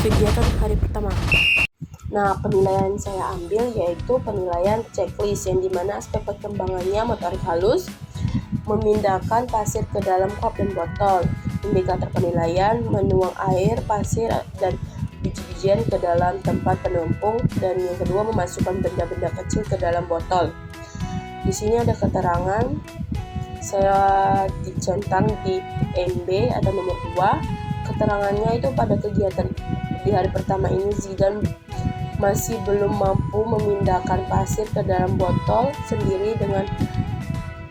Kegiatan hari pertama. Nah, penilaian saya ambil yaitu penilaian checklist, yang dimana aspek perkembangannya motorik halus, memindahkan pasir ke dalam cup dan botol. Indikator penilaian menuang air, pasir, dan biji-bijian ke dalam tempat penumpung. Dan yang kedua, memasukkan benda-benda kecil ke dalam botol. Di sini ada keterangan, saya dicentang di MB atau nomor 2. Keterangannya itu pada kegiatan di hari pertama ini Zidane masih belum mampu memindahkan pasir ke dalam botol sendiri dengan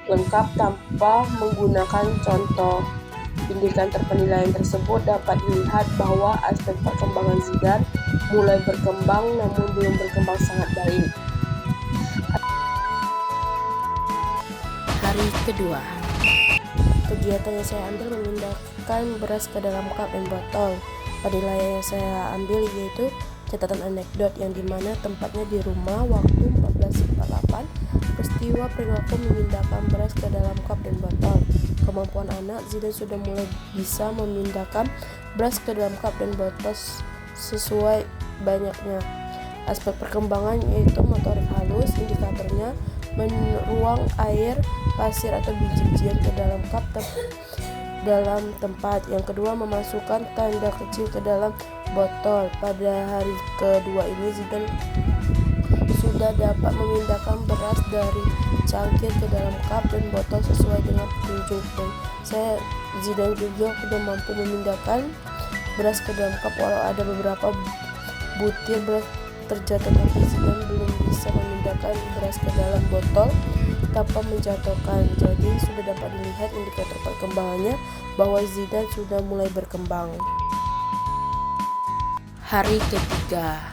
lengkap tanpa menggunakan contoh. Indikator penilaian tersebut dapat dilihat bahwa aspek perkembangan Zidane mulai berkembang namun belum berkembang sangat baik. Hari kedua. Kegiatan yang saya ambil memindahkan beras ke dalam cup dan botol. Penilaian yang saya ambil yaitu catatan anekdot, yang dimana tempatnya di rumah waktu 14.48. Peristiwa perilaku memindahkan beras ke dalam cup dan botol. Kemampuan anak, Zidane sudah mulai bisa memindahkan beras ke dalam cup dan botol sesuai banyaknya. Aspek perkembangan yaitu motorik halus, indikatornya menuang air, pasir atau biji-bijian ke dalam cup dalam tempat. Yang kedua, memasukkan tanda kecil ke dalam botol. Pada hari kedua ini Zidane sudah dapat memindahkan beras dari cangkir ke dalam cup dan botol sesuai dengan petunjuk. Dan Zidane juga sudah mampu memindahkan beras ke dalam cup walau ada beberapa butir beras terjatuh, tapi Zidane belum bisa memindahkan beras ke dalam botol tanpa menjatuhkan. Jadi sudah dapat dilihat indikator perkembangannya bahwa Zidane sudah mulai berkembang. Hari ketiga.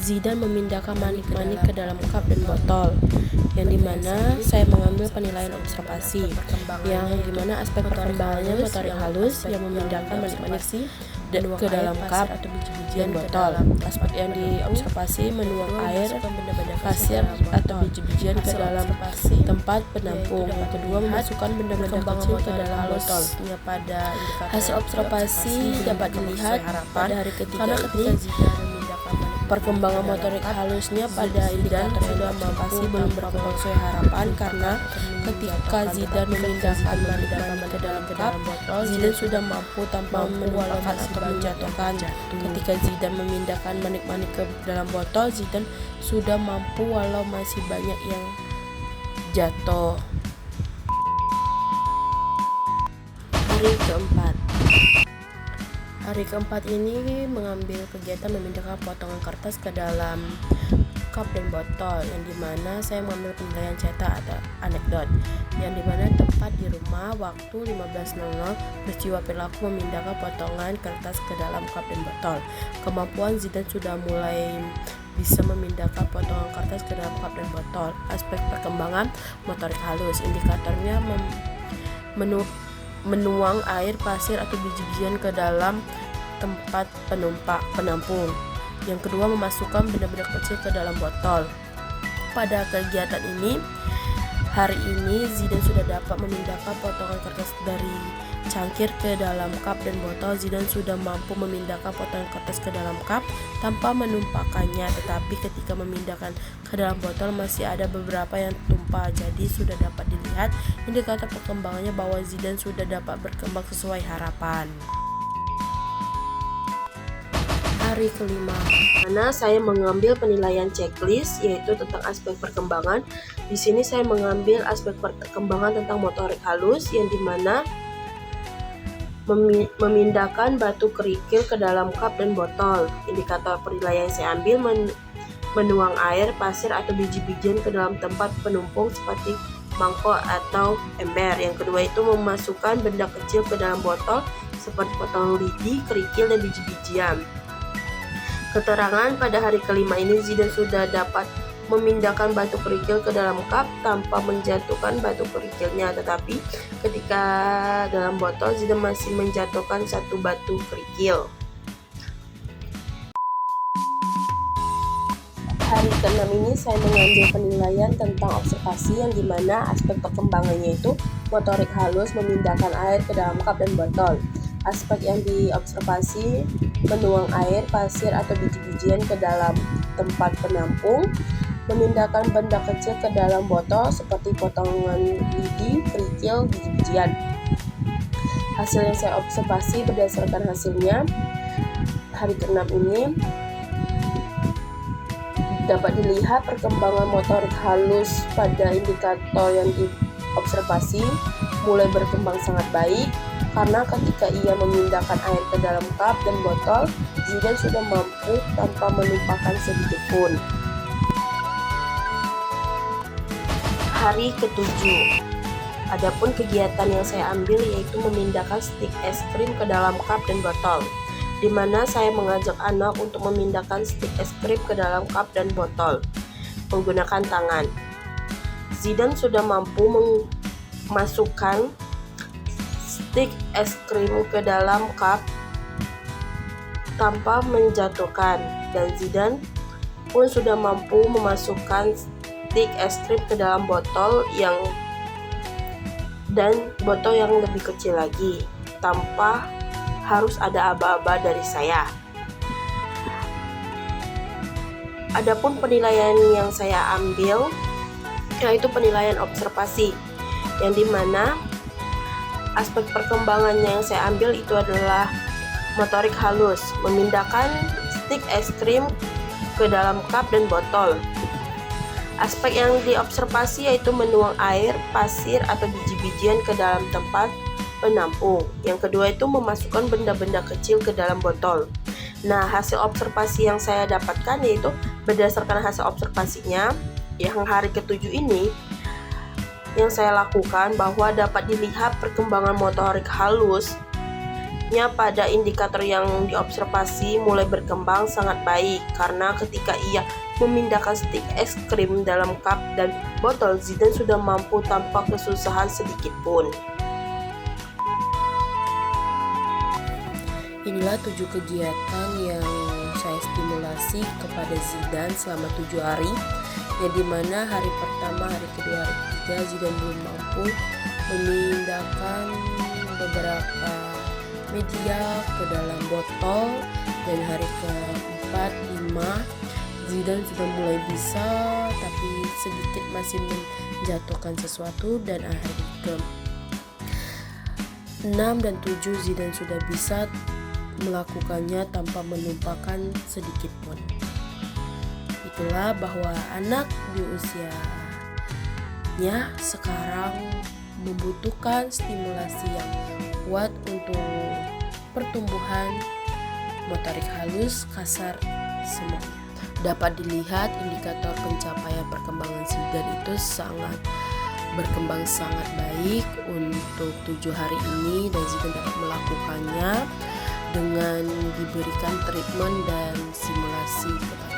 Zidane memindahkan manik-manik ke dalam cup dan botol, yang dimana saya mengambil penilaian observasi, yang dimana aspek perkembangannya motorik halus yang memindahkan manik-manik ke dalam cup atau biji-bijian botol. Aspek yang diobservasi menuang air, pasir atau biji-bijian ke dalam tempat penampung. Yang kedua, memasukkan benda-benda kecil ke dalam botol. Hasil observasi dapat dilihat pada hari ketiga ini perkembangan motorik halusnya pada indikator sudah mampu belum berkembang sesuai harapan, karena ketika Zidane memindahkan manik-manik ke dalam cup, Zidane sudah mampu tanpa menumpahkan atau menjatuhkan. Ketika Zidane memindahkan manik-manik ke dalam botol, Zidane sudah mampu walau masih banyak yang jatuh. Hari keempat. Hari keempat ini mengambil kegiatan memindahkan potongan kertas ke dalam cup dan botol, yang dimana saya mengambil penilaian cetak atau anekdot, yang dimana tepat di rumah waktu 15.00 peristiwa perilaku memindahkan potongan kertas ke dalam cup dan botol. Kemampuan Zidane sudah mulai bisa memindahkan potongan kertas ke dalam cup dan botol. Aspek perkembangan motorik halus, indikatornya menuang air, pasir atau biji-bijian ke dalam tempat penampung. Yang kedua, memasukkan benda-benda kecil ke dalam botol. Pada kegiatan ini, hari ini Zidane sudah dapat memindahkan potongan kertas dari cangkir ke dalam cup dan botol. Zidane sudah mampu memindahkan potongan kertas ke dalam cup tanpa menumpahkannya, tetapi ketika memindahkan ke dalam botol masih ada beberapa yang tumpah. Jadi sudah dapat dilihat indikator perkembangannya bahwa Zidane sudah dapat berkembang sesuai harapan. Hari kelima, mana saya mengambil penilaian checklist yaitu tentang aspek perkembangan. Di sini saya mengambil aspek perkembangan tentang motorik halus, yang dimana memindahkan batu kerikil ke dalam cup dan botol. Indikator penilaian yang saya ambil menuang air, pasir atau biji-bijian ke dalam tempat penumpung seperti mangkok atau ember. Yang kedua itu memasukkan benda kecil ke dalam botol seperti potongan lidi, kerikil, dan biji-bijian. Keterangan pada hari kelima ini Zidane sudah dapat memindahkan batu kerikil ke dalam cup tanpa menjatuhkan batu kerikilnya, tetapi ketika dalam botol Zidane masih menjatuhkan satu batu kerikil. Hari ke-6 ini saya mengambil penilaian tentang observasi yang dimana aspek perkembangannya itu motorik halus, memindahkan air ke dalam cup dan botol. Aspek yang diobservasi menuang air, pasir atau biji-bijian ke dalam tempat penampung, memindahkan benda kecil ke dalam botol seperti potongan lidi, kerikil, biji-bijian. Hasil yang saya observasi berdasarkan hasilnya hari ke-6 ini dapat dilihat perkembangan motorik halus pada indikator yang diobservasi mulai berkembang sangat baik, karena ketika ia memindahkan air ke dalam cup dan botol, Zidane sudah mampu tanpa menumpahkan sedikit pun. Hari ke-7, adapun kegiatan yang saya ambil yaitu memindahkan stik es krim ke dalam cup dan botol, di mana saya mengajak anak untuk memindahkan stik es krim ke dalam cup dan botol menggunakan tangan. Zidane sudah mampu memasukkan stik es krim ke dalam cup tanpa menjatuhkan, dan Zidane pun sudah mampu memasukkan stik es krim ke dalam botol yang lebih kecil lagi tanpa harus ada aba-aba dari saya. Adapun penilaian yang saya ambil yaitu penilaian observasi, yang dimana aspek perkembangannya yang saya ambil itu adalah motorik halus, memindahkan stik es krim ke dalam cup dan botol. Aspek yang diobservasi yaitu menuang air, pasir atau biji-bijian ke dalam tempat penampung. Yang kedua itu memasukkan benda-benda kecil ke dalam botol. Nah, hasil observasi yang saya dapatkan yaitu berdasarkan hasil observasinya yang hari ke-7 ini yang saya lakukan, bahwa dapat dilihat perkembangan motorik halusnya pada indikator yang diobservasi mulai berkembang sangat baik, karena ketika ia memindahkan stik es krim dalam cup dan botol, Zidane sudah mampu tanpa kesusahan sedikit pun. Inilah 7 kegiatan yang saya stimulasi kepada Zidane selama 7 hari, yang dimana hari pertama, hari kedua, hari ketiga Zidane belum mampu memindahkan beberapa media ke dalam botol, dan hari keempat, 5 Zidane sudah mulai bisa, tapi sedikit masih menjatuhkan sesuatu, dan hari ke-6 dan 7 Zidane sudah bisa melakukannya tanpa menumpahkan sedikit pun. Itulah bahwa anak di usianya sekarang membutuhkan stimulasi yang kuat untuk pertumbuhan motorik halus, kasar, semuanya. Dapat dilihat indikator pencapaian perkembangan Zidane itu sangat berkembang sangat baik untuk 7 hari ini, dan Zidane dapat melakukannya dengan diberikan treatment dan simulasi kepada